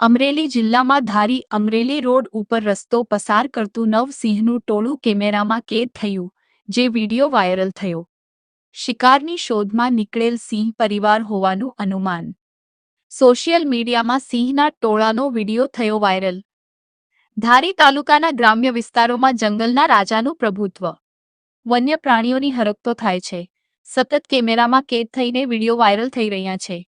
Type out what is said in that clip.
અમરેલી જિલ્લામાં ધારી અમરેલી રોડ ઉપર રસ્તો પસાર કરતું નવ સિંહનું ટોળું કેમેરામાં કેદ થયું, જે વીડિયો વાયરલ થયો. શિકારની શોધમાં નીકળેલ સિંહ પરિવાર હોવાનું અનુમાન. સોશિયલ મીડિયામાં સિંહના ટોળાનો વીડિયો થયો વાયરલ. ધારી તાલુકાના ગ્રામ્ય વિસ્તારોમાં જંગલના રાજાનું પ્રભુત્વ. વન્ય પ્રાણીઓની હરકતો થાય છે. સતત કેમેરામાં કેદ થઈને વીડિયો વાયરલ થઈ રહ્યા છે.